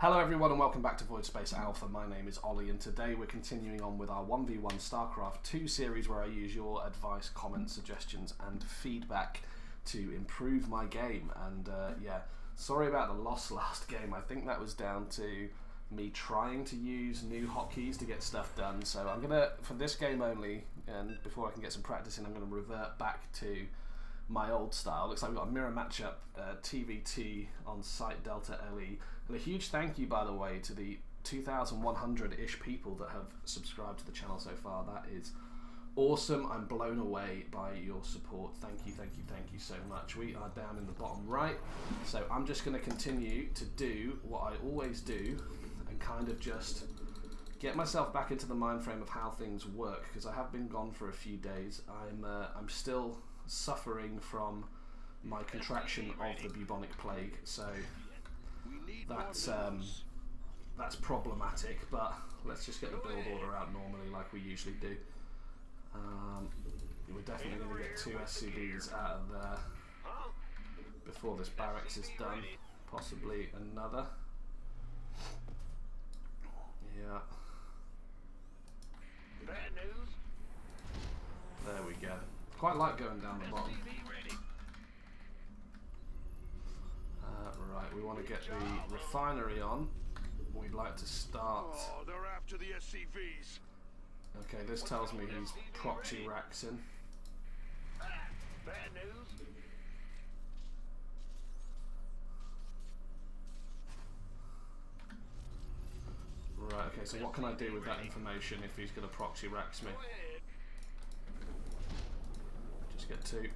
Hello everyone and welcome back to VoidSpace Alpha. My name is Ollie and today we're continuing on with our 1v1 Starcraft 2 series where I use your advice, comments, suggestions and feedback to improve my game. And yeah, sorry about the loss last game. I think that was down to me trying to use new hotkeys to get stuff done. So I'm gonna, for this game only, and before I can get some practice in, I'm gonna revert back to my old style. Looks like we've got a mirror matchup, TVT on site Delta LE. And a huge thank you, by the way, to the 2,100-ish people that have subscribed to the channel so far. That is awesome. I'm blown away by your support. Thank you, thank you, thank you so much. We are down in the bottom right. So I'm just going to continue to do what I always do and kind of just get myself back into the mind frame of how things work, because I have been gone for a few days. I'm still suffering from my contraction of the bubonic plague, so that's problematic, but let's just get the build order out normally like we usually do. We're definitely going to get 2 SCVs out of there before this barracks is done, possibly another. Yeah. There we go. Quite like going down the bottom. Right, we want to get the refinery on. We'd like to start. Oh, they're after the SCVs. Okay, this tells me he's proxy raxing. Bad news. Right, okay, so what can I do with that information if he's going to proxy rax me? Just get 2.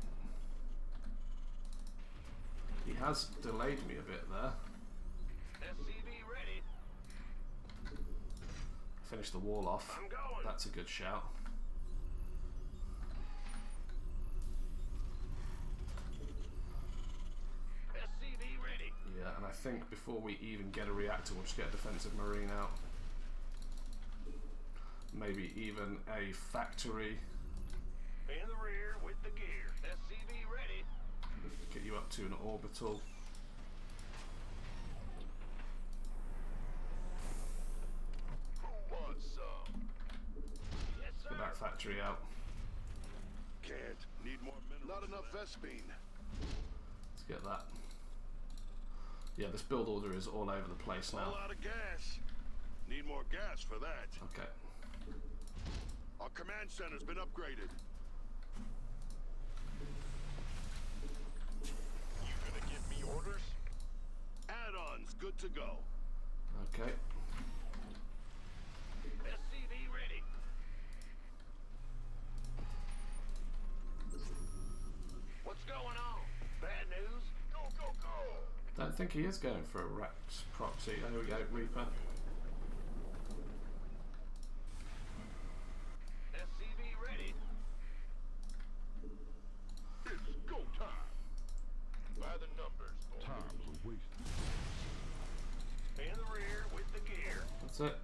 He has delayed me a bit there. SCV ready. Finish the wall off. I'm going. That's a good shout. SCV ready. Yeah, and I think before we even get a reactor, we'll just get a defensive marine out. Maybe even a factory. In the rear with the gear. SCV ready. Get you up to an orbital. Who wants some? Yes, sir. Get that factory out. Can't. Need more minerals. Not enough Vespine. Let's get that. Yeah, this build order is all over the place now. A lot of gas. Need more gas for that. Okay. Our command center's been upgraded. You gonna give me orders? Add-ons good to go. Okay. SCV ready. What's going on? Bad news? Go, go, go! Don't think he is going for a Rex proxy. There we go, Reaper. SCV ready. It's go time. By the numbers, boys. Time's a waste. In the rear with the gear. That's it.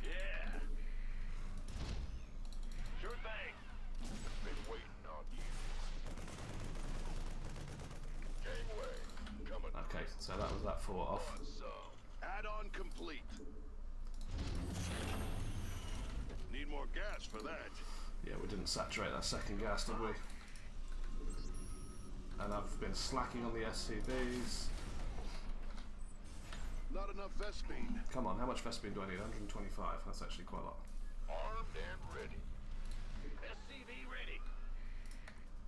Yeah. Sure thing. Been waiting on you. Gangway. Coming. Okay, so that was that 4 off. Add-on complete. Need more gas for that. Yeah, we didn't saturate that second gas, did we? And I've been slacking on the SCVs. Not enough Vespine. Come on, how much Vespine do I need? 125. That's actually quite a lot. Armed and ready. SCV ready.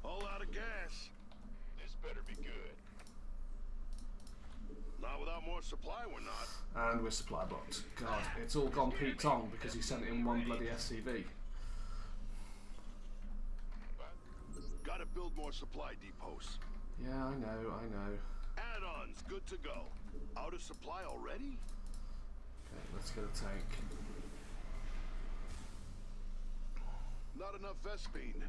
All out of gas. This better be good. Not without more supply, we're not. And we're supply blocked. God, it's all gone Pete Tong because he sent in one bloody SCV. Gotta build more supply depots. Yeah, I know. Add-ons good to go. Out of supply already? Okay, let's get a tank. Not enough Vespine.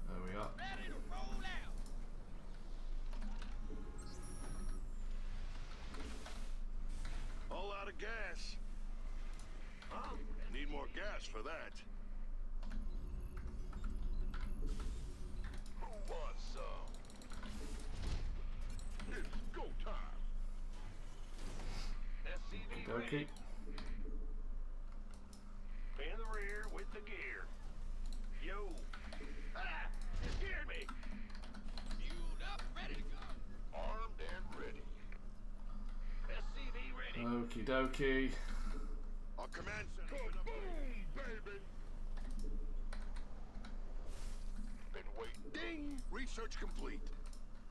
There we are. Ready to roll out. All out of gas. Need more gas for that. Who wants some? dokie. In the rear with the gear. Yo. Ah! You scared me. Fueled up, ready to go. Armed and ready. SCV ready. Okie dokie. Our command center. Boom, baby. Been waiting. Ding. Research complete.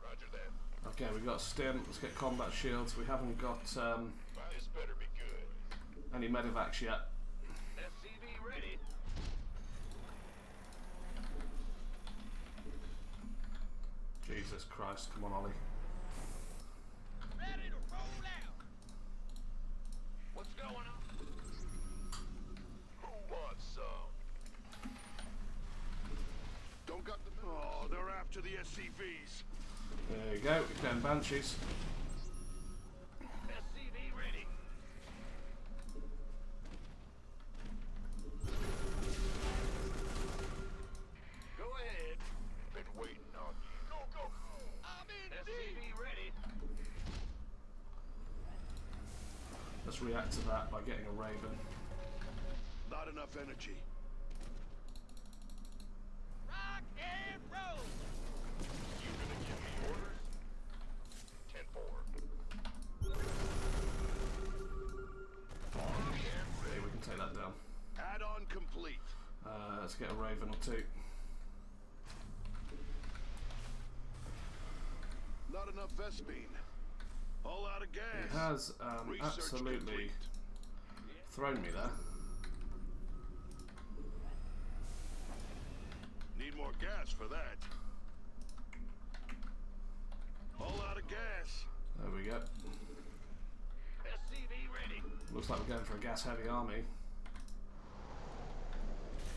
Roger that. Okay, we got stim. Let's get combat shields. We haven't got This better be good. any medevacs yet. SCV ready. Jesus Christ, come on, Ollie. Ready to roll out. What's going on? Who wants some? Don't got the. Oh, they're after the SCVs. There you go, down Banshees. SCV ready. Go ahead. Been waiting on you. Go, go. I'm in. SCV ready. Let's react to that by getting a Raven. Not enough energy. Rock and roll. You gonna give me orders? 10-4. Okay, we can take that down. Add-on complete. Let's get a Raven or two. Not enough Vespine. All out of gas. He has Research absolutely complete. thrown me there. Need more gas for that. All out of gas. There we go. SCV ready. Looks like we're going for a gas-heavy army.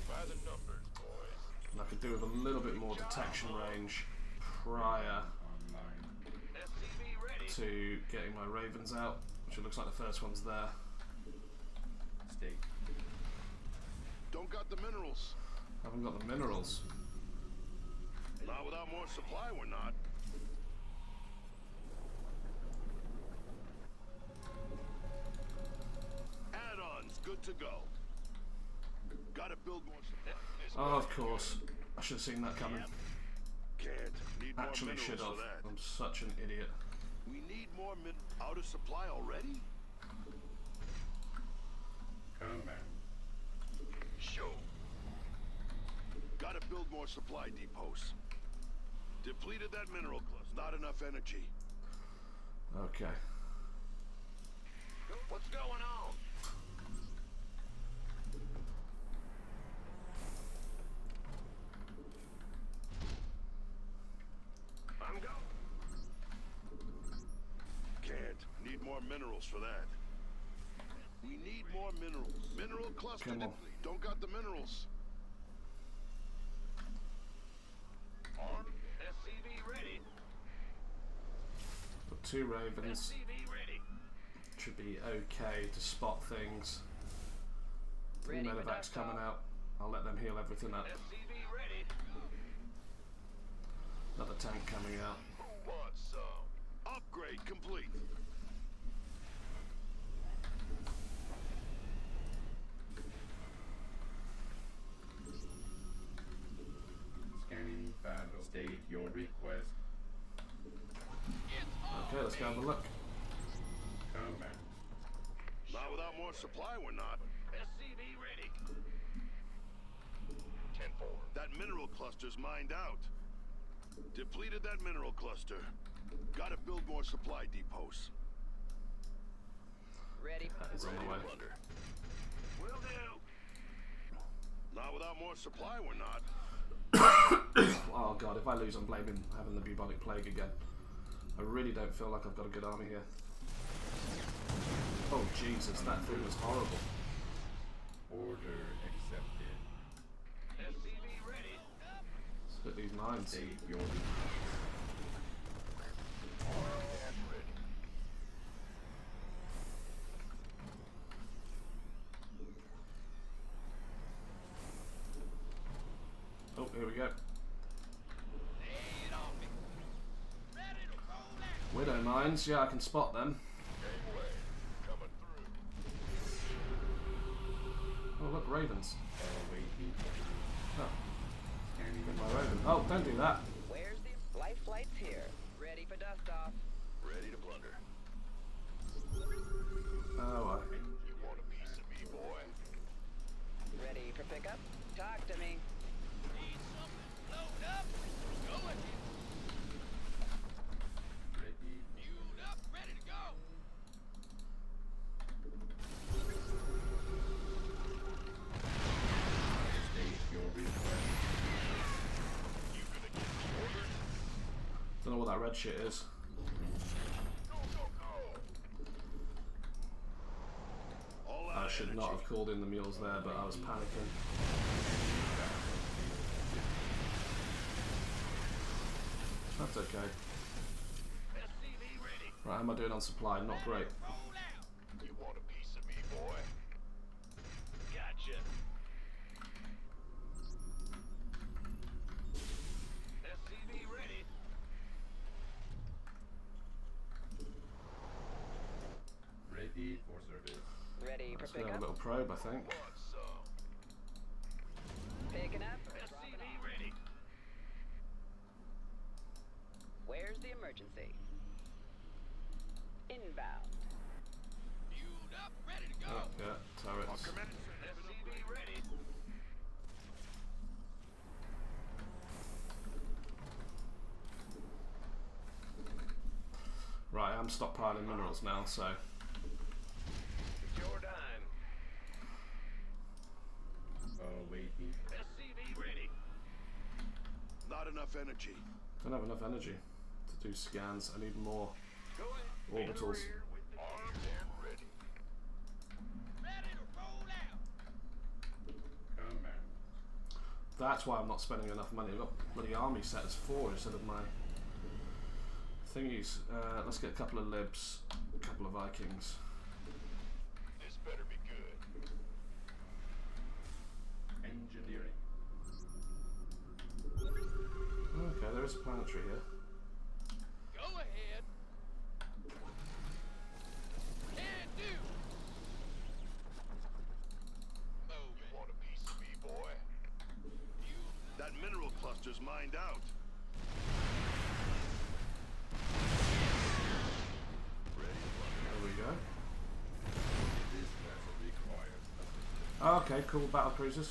By the numbers, boys. And I could do with a little bit more detection range prior SCV ready. to getting my Ravens out, which it looks like the first one's there. Stay. Don't got the minerals. Haven't got the minerals. Not without more supply, we're not. Add-ons, good to go. Gotta build more supply. Oh, of course. I should have seen that coming. Can't. Need more Actually minerals should have. for that. I'm such an idiot. We need more out of supply already? Combat. Show. Gotta build more supply depots. Depleted that mineral cluster. Not enough energy. Okay. What's going on? I'm go. Can't. Need more minerals for that. We need more minerals. Mineral cluster Come on. deplete. Don't got the minerals. Armed. SCV ready. Got two Ravens. SCV ready. Should be okay to spot things. Three Ready medevacs without coming stop. out. I'll let them heal everything up. SCV ready. Another tank coming out. Who wants some? Upgrade complete. Scanning battle. State your request. Okay, let's go have a look. Combat. Not without more supply, we're not. SCV ready. 10-4. That mineral cluster's mined out. Depleted that mineral cluster. Gotta build more supply depots. Ready. That is on the way. Will do. Not without more supply, we're not. Oh god, if I lose, I'm blaming having the bubonic plague again. I really don't feel like I've got a good army here. Oh Jesus, that thing was horrible. Order accepted. SCV ready. Let's hit these mines. State your request. Armed and ready. Oh, here we go. Widow mines, yeah, I can spot them. Gangway coming through. ravens. Awaiting orders. Oh, Scanning get my raven. Oh, don't do that. Where's the life flight's here? Ready for dust off. Ready to plunder. Oh, You want a piece of me, boy? Ready for pickup? Talk to me. Need something load up? Go ahead. ready. Fueled up, ready to go. State your request. You gonna get the orders? don't know what that red shit is. Go, go, go. All I out should not have called in the mules there, but I was panicking. That's okay. SCV ready. Right, how am I doing on supply? Not great. Roll out. You want a piece of me, boy? Gotcha. SCV ready. Ready for service. Ready for Let's have a pickup? little probe, I think. Want some? Picking up? Dropping SCV off. ready. Where's the emergency? Inbound. Fueled up, ready to go. Oh, yeah, turrets. SCV ready. Right, I'm stockpiling minerals now, so It's your dime. Awaiting. SCV ready. Not enough energy. don't have enough energy to do scans. I need more Go ahead. orbitals. Armed and ready. Ready to roll out. Command. That's why I'm not spending enough money. I've got bloody army set as 4 instead of my thingies. Let's get a couple of libs, a couple of Vikings. This better be good. Engineering. Okay, there is a planetary here. Go ahead. Can do. Move it. You want a piece of me, boy? That mineral cluster's mined out. Ready to There we go. This vessel requires assistance. Oh, okay, cool. Battle cruisers.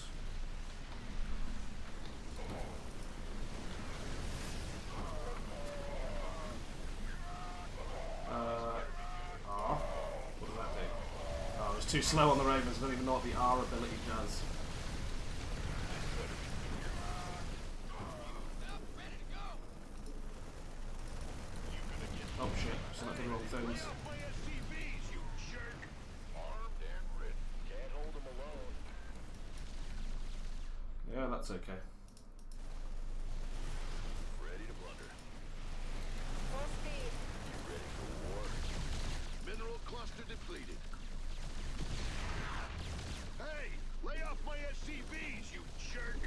What does that do? Oh, it's too slow on the Ravens. I don't even know what the R ability does. Oh shit, selected the wrong things. my SCVs, you jerk! Armed and ready. Can't hold them alone. Yeah, that's okay. Ready to plunder. Full speed. You ready for war? Mineral cluster depleted. Hey! Lay off my SCVs, you jerk!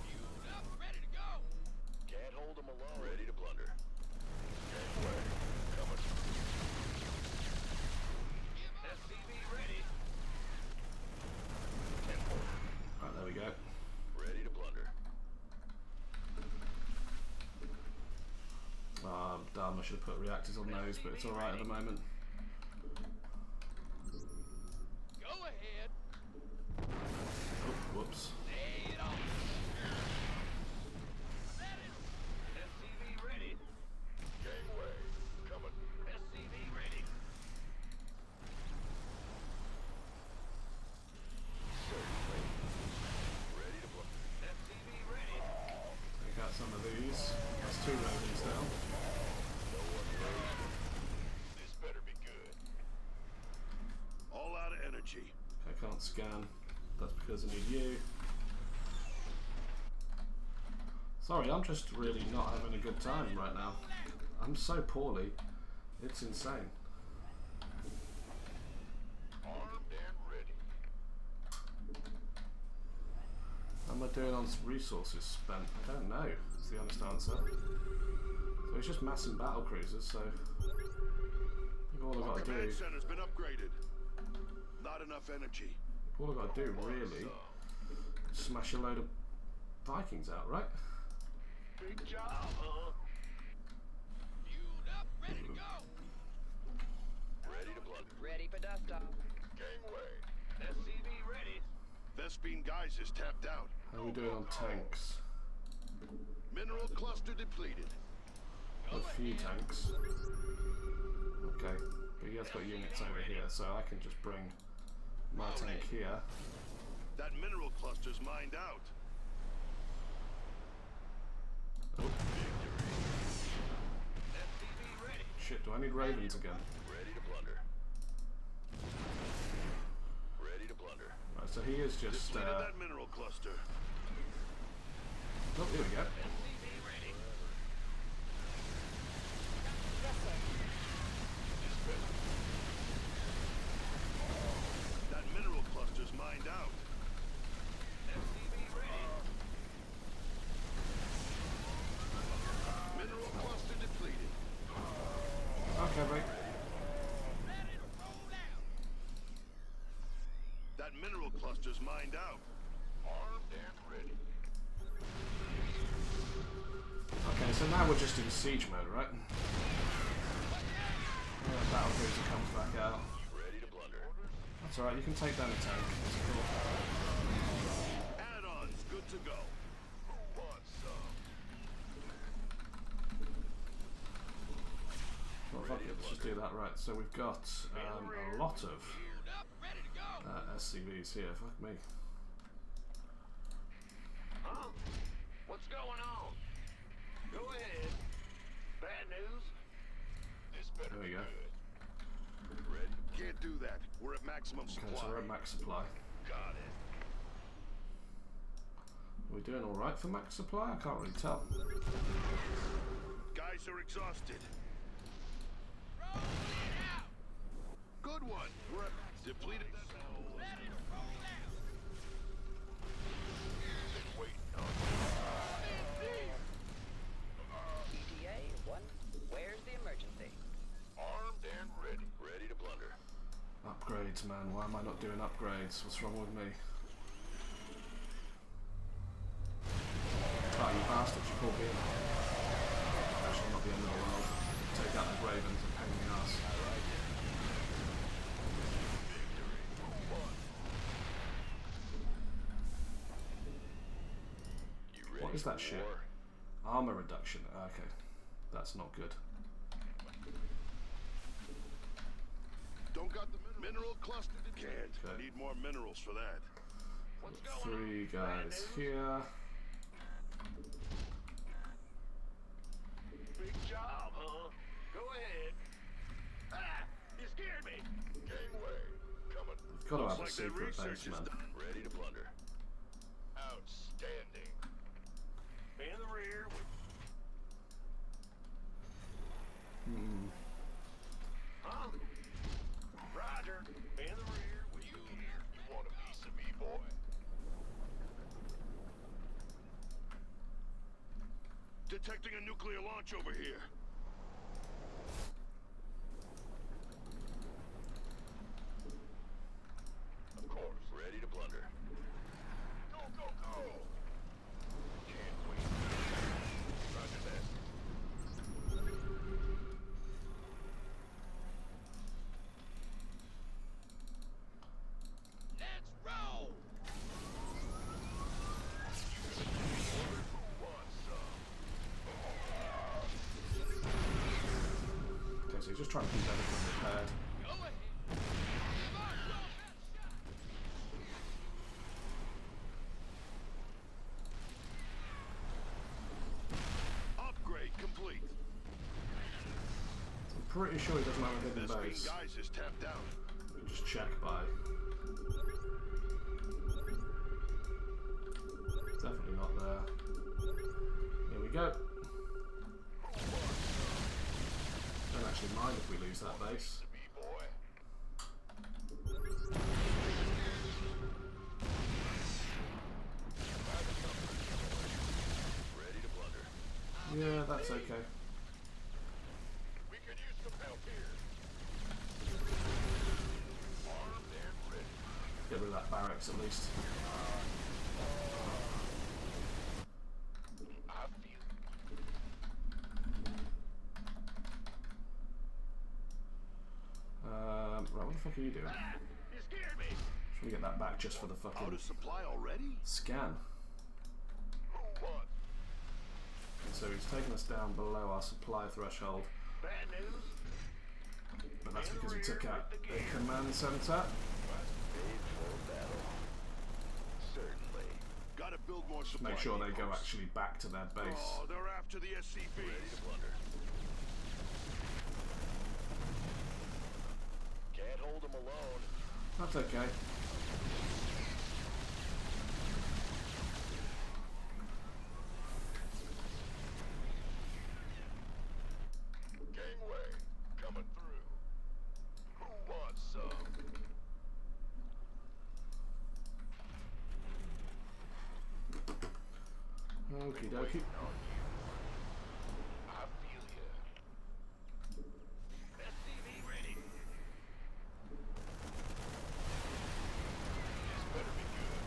Fueled up, ready to go! Can't hold them alone. Ready to plunder. Gangway, coming. SCV ready. Right, there we go. Ready to plunder. Damn, I should have put reactors on those, but it's alright at the moment. Go ahead. Oh, whoops. Lay it on. Ready. SCV ready. Gangway, coming. SCV ready. Certainly. Ready to plunder. SCV ready. Take out some of these. That's 2 Ravens down. No one raised. This better be good. All out of energy. I can't scan. That's because I need you. Sorry, I'm just really not having a good time right now. I'm so poorly. It's insane. Armed and ready. How am I doing on resources spent? I don't know. Is the honest answer. So it's just massing battle cruisers, so I think all I've got to do. center's been upgraded. Not enough energy. All I've got to do, really, is smash a load of Vikings out, right? Big job, huh? Fueled up, ready to go. Ready to blunder. Ready for dust off. Gangway. SCV ready. Vespine geysers tapped out. How are we doing on tanks? Mineral cluster depleted. A few tanks. Okay, but he has got units over here, so I can just bring my tank here. That mineral cluster's mined out. Oh, SCV ready. shit, do I need ravens again? Ready to blunder. Ready to blunder. Right, so he is just, Depleted that mineral cluster. oh, here we go. SCV ready. That mineral cluster's mined out. SCV ready. Mineral cluster depleted. Okay, mate. Ready to roll out. That mineral cluster's mined out. Armed and ready. Okay, so now we're just in siege mode, right? Battle cruiser comes back out. Ready to blunder. That's alright, you can take down a tank. That's cool. Add-ons good to go. Who wants some? Well, fuck it, let's just do that. Right, so we've got a lot of Fueled up, ready to go. SCVs here. Fuck me. Huh? What's going on? Go ahead. Bad news? This better There we go. Red. Can't do that. We're at maximum Okay, supply. so we're at max supply. Got it. Are we doing alright for max supply? I can't really tell. Guys are exhausted. Roll it out. Good one. We're at depleted. Ready to roll out. Been waiting on ETA 1. Where's the emergency? armed and ready. Ready to blunder. Upgrades, man. Why am I not doing upgrades? What's wrong with me? Oh, you bastards, you pulled me in. Actually, not the end of the world. Take out the ravens and pain in the ass. You ready What is that for shit? war? Armor reduction. Okay. That's not good. Don't got the mineral cluster. Can't. Okay. Need more minerals for that. What's going on? 3 guys here. Big job, huh? Go ahead. Ah! You scared me. Gangway. Coming. You've got to have a Looks like that secret research base, is man. done. Ready to blunder. Outstanding. In the rear. Huh? Roger. In the rear. With you here. You want a piece of me, boy? Detecting a nuclear launch over here. Of course. Ready to blunder. Go, go, go! Can't wait. Roger that. Let's roll. Okay, so he's just trying to keep everything repaired. Go ahead. Come on, roll that shot. Upgrade complete. I'm pretty sure he doesn't have a hidden Vespine base. geysers tapped out. Just check by. Definitely not there. Here we go. Don't actually mind if we lose that base. Me, boy. Ready to blunder. Yeah, that's okay. We could use some help here. Armed and Get rid of that barracks at least. I feel Right, what the fuck are you doing? you scared me. Should we get that back just for the fucking Out of supply already? scan? Who won? So he's taken us down below our supply threshold, Bad news? but that's because he took out the command center. Made for battle. Certainly. Gotta build more supply. Make sure they go depots. actually back to their base. Oh, they're after the SCVs. Ready to blunder. Can't hold them alone. That's okay. Gangway, coming through. Who wants some? Okie dokie. I feel ya. SCV ready. This better be good.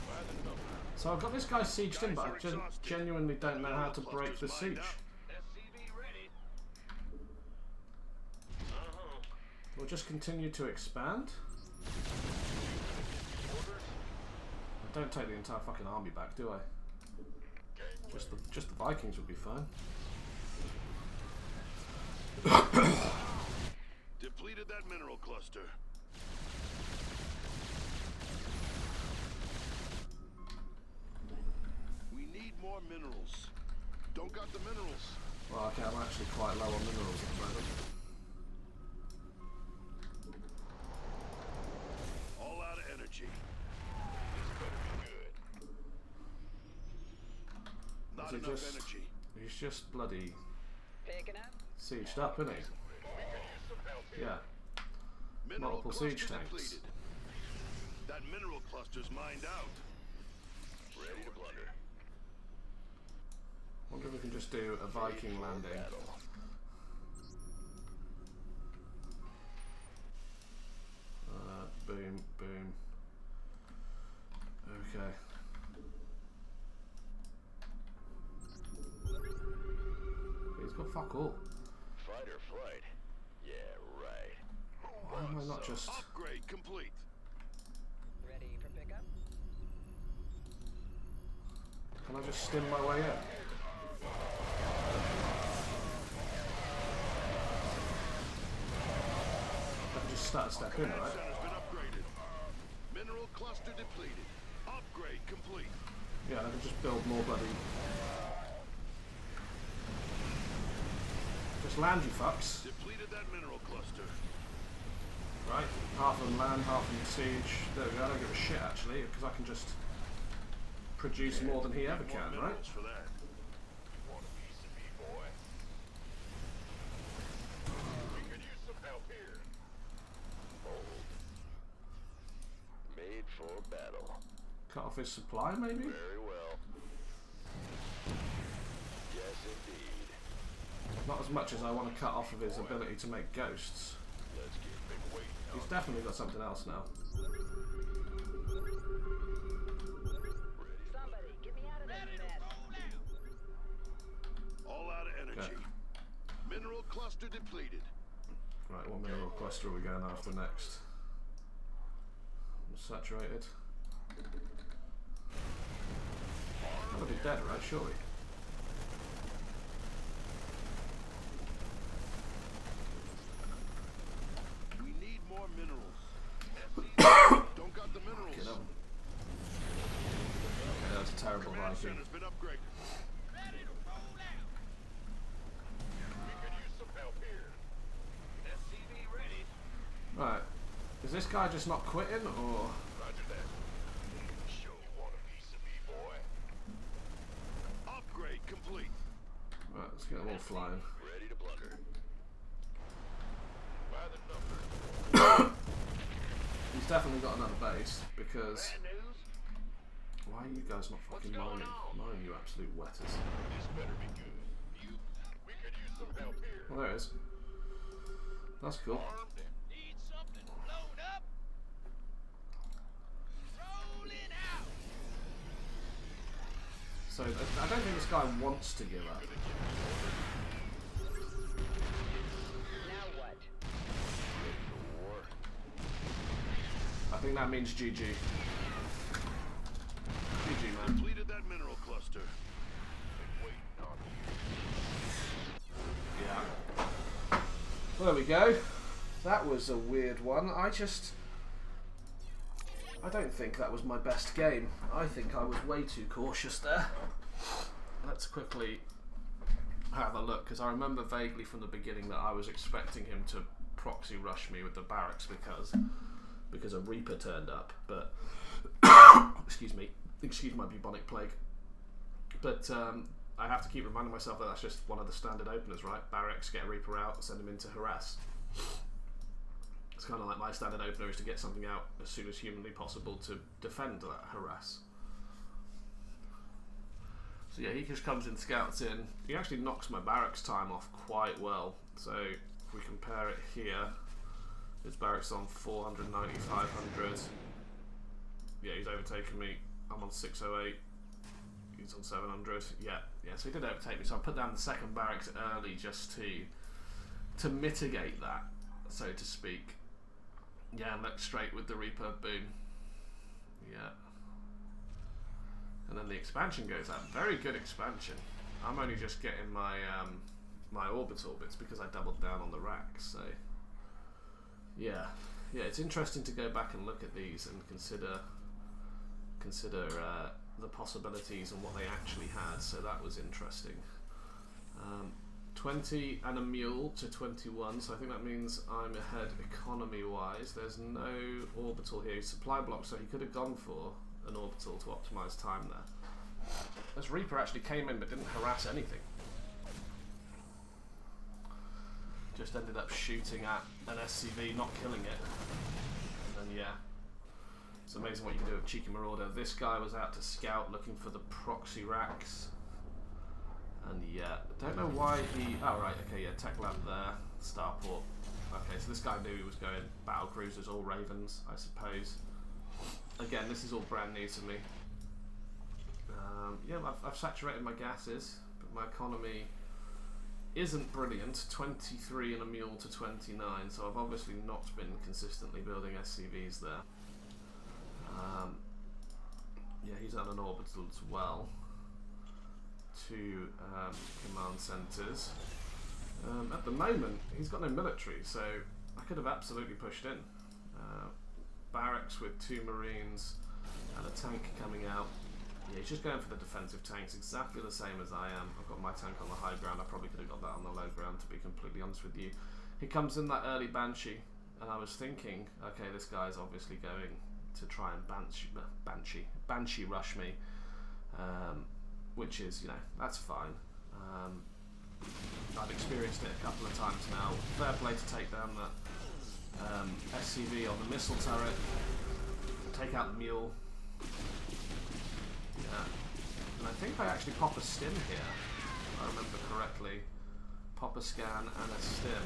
By the number. So I've got this guy sieged in, but I just genuinely don't know how to break the siege. SCV ready. We'll just continue to expand. I don't take the entire fucking army back, do I? Just the Vikings would be fine. Depleted that mineral cluster. We need more minerals. Don't got the minerals. Well, okay, I'm actually quite low on minerals at the moment. All out of energy. This better be good. Not Is he enough just- energy. He's just bloody Picking up? sieged up, isn't he? Yeah. Mineral Multiple cluster siege tanks. depleted. That mineral cluster's mined out. Ready to blunder. Wonder if we can just do a Viking landing. Boom, boom. Okay. He's got fuck all. Fight or flight? Yeah, right. Why am I not just... Upgrade complete. Ready for pickup? Can I just stim my way in? I can just start a step in, right? Center's been upgraded. Mineral cluster depleted. Upgrade complete. Yeah, I can just build more bloody... Just land, you fucks. Depleted that mineral cluster. Right, half of them land, half of them siege. There we go, I don't give a shit actually, because I can just produce more than he ever More can, right? minerals for that. Want a piece of me, boy? We could use some help here. Hold. Made for battle. Cut off his supply, maybe? Very well. Yes, indeed. Not as much as I want to cut off of his ability to make ghosts. Let's get big weight. He's definitely got something else now. Somebody, get me out of Ready this to mess. roll out. All out of energy. Okay. Mineral cluster depleted. Right, what mineral cluster are we going after next? Saturated. That'll be dead, right? Surely. We need more minerals. Don't got the minerals. Get him. Okay, that was a terrible Command Viking. center's been upgraded. Ready to roll out. We could use some help here. SCV ready. Right. Is this guy just not quitting, or...? Roger that. Sure you want a piece of me, boy. Upgrade complete. Right, let's get them all flying. Ready to blunder. By the number. He's definitely got another base, because... Bad news. Why are you guys not fucking going mining? on? Mining, you absolute wetters. This better be good. We could use some help here. Well, there it is. That's cool. Armed and Need something blown up. So I don't think this guy wants to give up. Now what? War. I think that means GG. GG, man. Completed that mineral cluster. Been waiting on you. Yeah. Well, there we go. That was a weird one. I don't think that was my best game. I think I was way too cautious there. Let's quickly have a look, because I remember vaguely from the beginning that I was expecting him to proxy rush me with the barracks because a Reaper turned up, but excuse my bubonic plague. But I have to keep reminding myself that that's just one of the standard openers, right? Barracks, get a Reaper out, send him in to harass. It's kind of like my standard opener is to get something out as soon as humanly possible to defend that harass. So yeah, he just comes in, scouts in. He actually knocks my barracks time off quite well. So if we compare it here, his barracks on 490, 500. Yeah, he's overtaken me. I'm on 608. He's on 700. Yeah, so he did overtake me. So I put down the second barracks early just to mitigate that, so to speak. Yeah, and look straight with the Reaper, boom. Yeah. And then the expansion goes out. Very good expansion. I'm only just getting my my orbital bits because I doubled down on the racks, so yeah, it's interesting to go back and look at these and consider the possibilities and what they actually had. So that was interesting. 20 and a mule to 21, so I think that means I'm ahead economy wise. There's no orbital here. Supply block, so he could have gone for an orbital to optimize time there. This Reaper actually came in but didn't harass anything. Just ended up shooting at an SCV, not killing it. And then yeah, it's amazing what you can do with Cheeky Marauder. This guy was out to scout looking for the proxy racks. And yeah, don't know why he... Oh right, okay, yeah, Tech Lab there, Starport. Okay, so this guy knew he was going battle cruisers, all Ravens, I suppose. Again, this is all brand new to me. Yeah, I've saturated my gases, but my economy isn't brilliant. 23 and a mule to 29, so I've obviously not been consistently building SCVs there. Yeah, he's on an orbital as well. 2 command centres. At the moment, he's got no military, so I could have absolutely pushed in. Barracks with 2 Marines and a tank coming out. Yeah, he's just going for the defensive tanks, exactly the same as I am. I've got my tank on the high ground. I probably could have got that on the low ground, to be completely honest with you. He comes in that early Banshee, and I was thinking, okay, this guy's obviously going to try and Banshee rush me. Which is, you know, that's fine. I've experienced it a couple of times now. Fair play to take down that SCV on the missile turret, take out the mule. Yeah, and I think I actually pop a stim here, if I remember correctly. Pop a scan and a stim.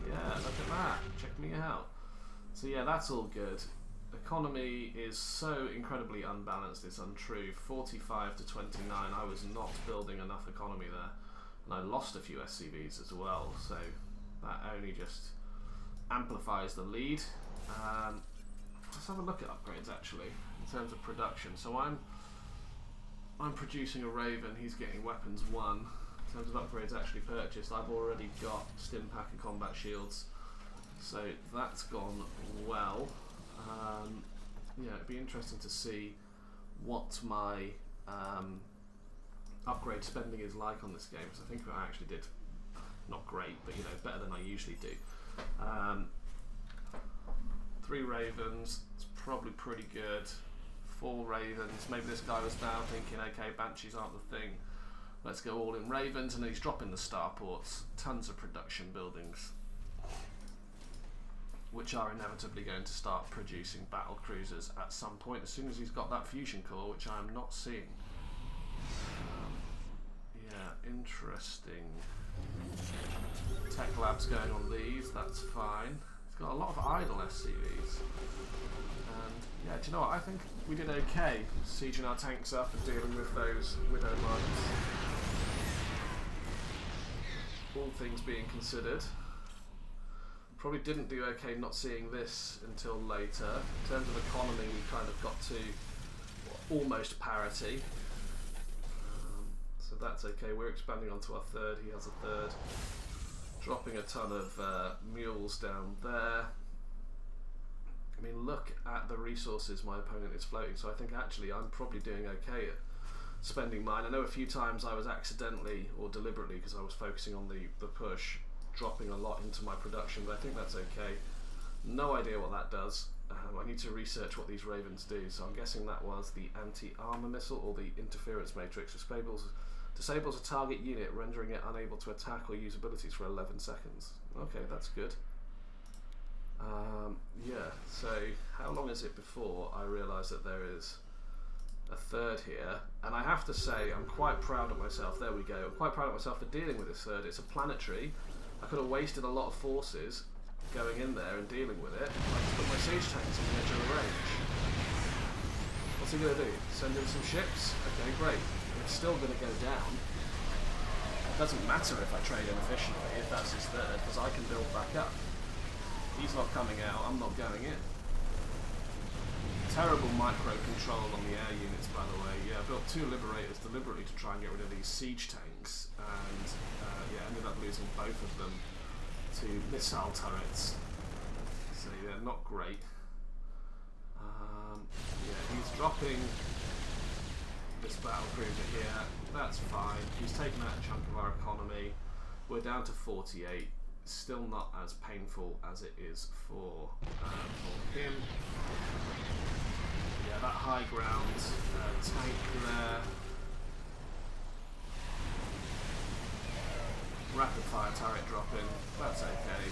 Yeah, look at that. Check me out. So yeah, that's all good. Economy is so incredibly unbalanced, it's untrue. 45 to 29, I was not building enough economy there. And I lost a few SCVs as well, so that only just amplifies the lead. Let's have a look at upgrades actually, in terms of production. So I'm producing a Raven, he's getting weapons 1. In terms of upgrades actually purchased, I've already got stim pack and combat shields. So that's gone well. Yeah, it'd be interesting to see what my upgrade spending is like on this game, because I think I actually did not great, but you know, better than I usually do. 3 Ravens, it's probably pretty good. 4 Ravens, maybe this guy was now thinking, okay, Banshees aren't the thing, let's go all in Ravens, and then he's dropping the starports. Tons of production buildings, which are inevitably going to start producing battle cruisers at some point, as soon as he's got that fusion core, which I'm not seeing. Yeah, interesting. Tech lab's going on these, that's fine. He's got a lot of idle SCVs. And yeah, do you know what? I think we did okay sieging our tanks up and dealing with those widow mines. All things being considered. Probably didn't do okay not seeing this until later. In terms of economy, we kind of got to almost parity. So that's okay. We're expanding onto our third. He has a third. Dropping a ton of mules down there. I mean, look at the resources my opponent is floating. So I think actually I'm probably doing okay at spending mine. I know a few times I was accidentally or deliberately, because I was focusing on the push, dropping a lot into my production, but I think that's okay. No idea what that does. I need to research what these ravens do. So I'm guessing that was the anti-armor missile or the interference matrix, which disables a target unit, rendering it unable to attack or use abilities for 11 seconds. Okay, that's good. Yeah, so how long is it before I realise that there is a third here? And I have to say, I'm quite proud of myself. There we go. I'm quite proud of myself for dealing with this third. It's a planetary. I could have wasted a lot of forces going in there and dealing with it. I just put my siege tanks on the edge of the range. What's he going to do? Send in some ships? Okay, great. It's still going to go down. It doesn't matter if I trade him efficiently, if that's his third, because I can build back up. He's not coming out, I'm not going in. Terrible micro control on the air units, by the way. Yeah, I built 2 Liberators deliberately to try and get rid of these siege tanks, and yeah, ended up losing both of them to missile turrets. So yeah, not great. Yeah, he's dropping this battle cruiser here. That's fine. He's taken out a chunk of our economy. We're down to 48. Still not as painful as it is for him. Yeah, that high ground tank there. Rapid fire turret dropping. That's okay.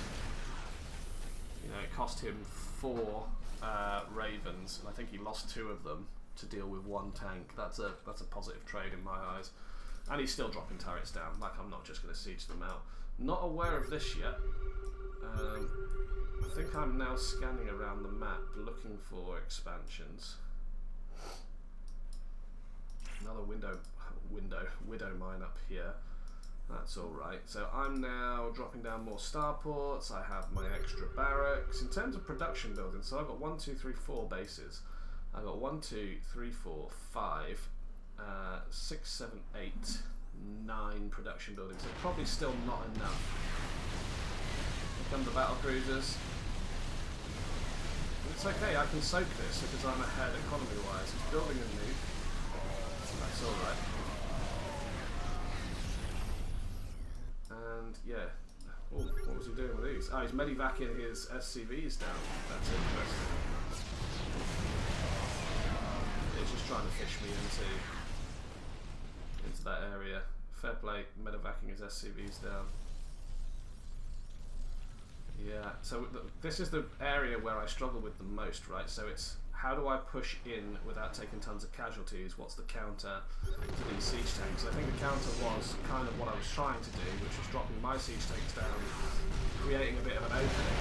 You know, it cost him 4 ravens, and I think he lost 2 of them to deal with 1 tank. That's a positive trade in my eyes. And he's still dropping turrets down. Like, I'm not just going to siege them out. Not aware of this yet. I think I'm now scanning around the map looking for expansions. Another widow mine up here. That's alright. So I'm now dropping down more starports. I have my extra barracks. In terms of production buildings, so I've got 1, 2, 3, 4 bases. I've got 1, 2, 3, 4, 5, 6, 7, 8, 9 production buildings. So probably still not enough. Here come the battle cruisers. It's okay, I can soak this because I'm ahead economy wise. He's building a nuke. That's alright. And yeah. Oh, what was he doing with these? Oh, he's medevacing his SCVs down. That's interesting. He's just trying to fish me into that area. Fair play, medevacing his SCVs down. Yeah, so this is the area where I struggle with the most, right? So it's how do I push in without taking tons of casualties? What's the counter to these siege tanks? I think the counter was kind of what I was trying to do, which was dropping my siege tanks down, creating a bit of an opening,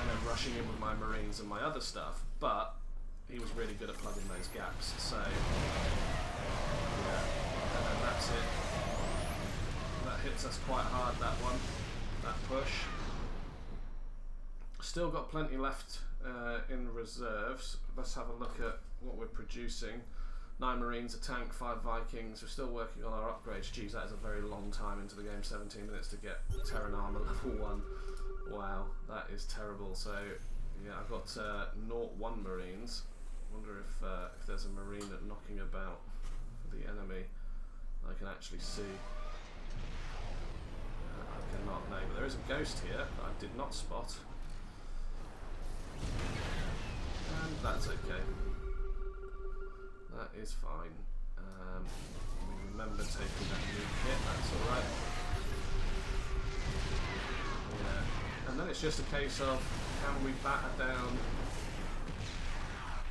and then rushing in with my marines and my other stuff. But he was really good at plugging those gaps, so yeah, and then that's it. That hits us quite hard, that one, that push. Still got plenty left in reserves. Let's have a look at what we're producing. 9 Marines, a tank, 5 Vikings. We're still working on our upgrades. Geez, that is a very long time into the game, 17 minutes to get Terran armor level 1. Wow, that is terrible. So yeah, I've got 0-1 Marines. Wonder if there's a Marine knocking about for the enemy I can actually see. I cannot know, but there is a ghost here that I did not spot. And that's okay. That is fine. We remember taking that nuke hit, that's alright. Yeah. And then it's just a case of can we batter down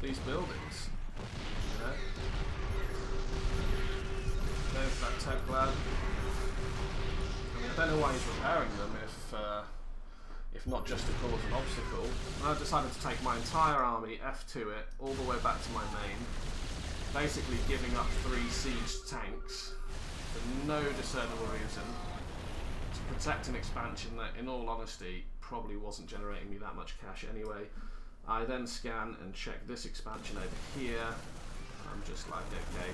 these buildings? You know? There's that tech lab. I mean, I don't know why he's repairing them if if not just to cause an obstacle. And I decided to take my entire army, F2 it, all the way back to my main, basically giving up 3 siege tanks for no discernible reason to protect an expansion that, in all honesty, probably wasn't generating me that much cash anyway. I then scan and check this expansion over here. I'm just like, okay,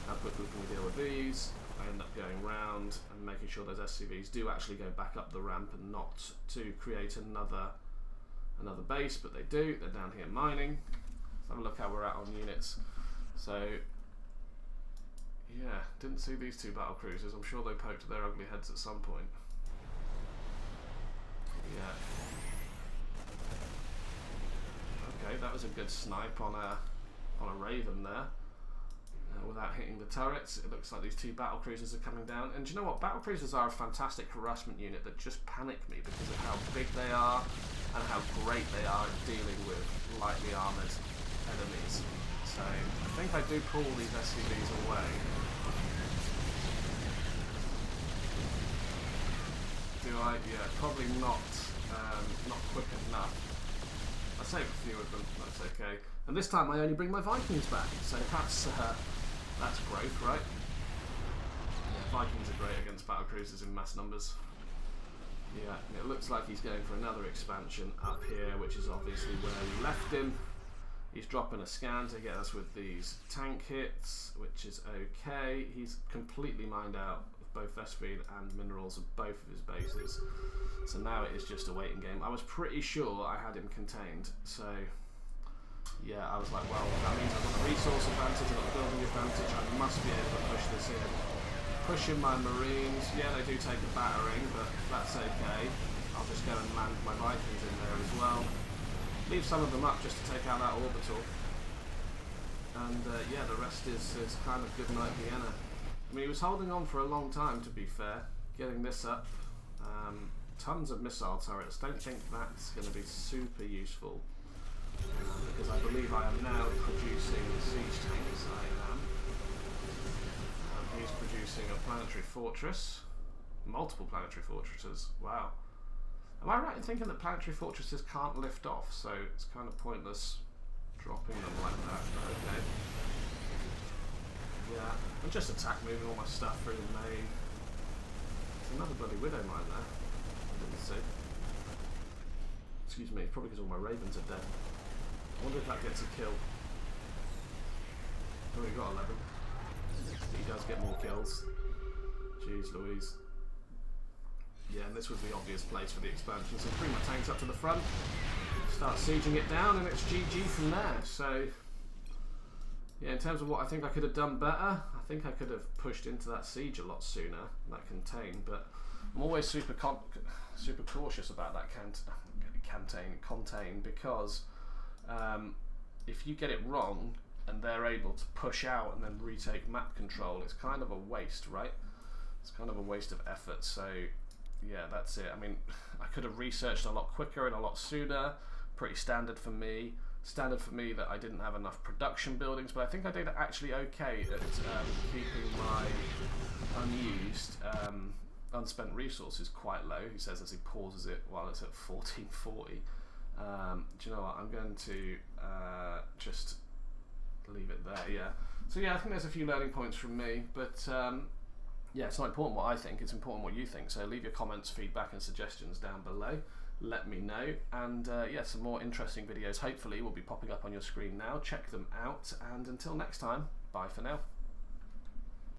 how quickly can we deal with these? I end up going round and making sure those SCVs do actually go back up the ramp and not to create another base, but they do. They're down here mining. Let's have a look how we're at on units. So yeah, didn't see these 2 battle cruisers. I'm sure they poked their ugly heads at some point. Yeah. Okay, that was a good snipe on a Raven there. Without hitting the turrets. It looks like these 2 battle cruisers are coming down. And do you know what? Battle cruisers are a fantastic harassment unit that just panic me because of how big they are and how great they are at dealing with lightly armoured enemies. So I think I do pull these SCVs away. Do I? Yeah, probably not quick enough. I saved a few of them, that's okay. And this time I only bring my Vikings back, so that's growth, right? Yeah, Vikings are great against battle cruisers in mass numbers. Yeah, it looks like he's going for another expansion up here, which is obviously where we left him. He's dropping a scan to get us with these tank hits, which is okay. He's completely mined out both vest feed and minerals of both of his bases. So now it is just a waiting game. I was pretty sure I had him contained, so yeah, I was like, well, that means I've got a resource advantage, I've got a building advantage, I must be able to push this in. Pushing my Marines, yeah, they do take a battering, but that's okay. I'll just go and land my Vikings in there as well. Leave some of them up just to take out that orbital. And yeah, the rest is kind of good night Vienna. I mean, he was holding on for a long time, to be fair, getting this up. Tons of missile turrets. Don't think that's going to be super useful. Because I believe I am now producing siege tanks. I am. He's producing a planetary fortress. Multiple planetary fortresses. Wow. Am I right in thinking that planetary fortresses can't lift off, so it's kind of pointless dropping them like that? Okay. Yeah, and just attack moving all my stuff through the main. There's another bloody widow mine there. I didn't see. Excuse me, probably because all my ravens are dead. I wonder if that gets a kill. Oh, we got 11. He does get more kills. Jeez Louise. Yeah, and this was the obvious place for the expansion. So bring my tanks up to the front, start sieging it down, and it's GG from there. So yeah, in terms of what I think I could have done better, I think I could have pushed into that siege a lot sooner, that contain, but I'm always super cautious about that contain, because if you get it wrong and they're able to push out and then retake map control, it's kind of a waste, right? It's kind of a waste of effort. So yeah, that's it. I mean, I could have researched a lot quicker and a lot sooner. Pretty standard for me. Standard for me that I didn't have enough production buildings, but I think I did actually okay at keeping my unused unspent resources quite low. He says as he pauses it while it's at 1440. Do you know what? I'm going to just leave it there. Yeah. So yeah, I think there's a few learning points from me, but yeah, it's not important what I think, it's important what you think. So leave your comments, feedback and suggestions down below. Let me know. And yeah, some more interesting videos hopefully will be popping up on your screen now. Check them out. And until next time, bye for now.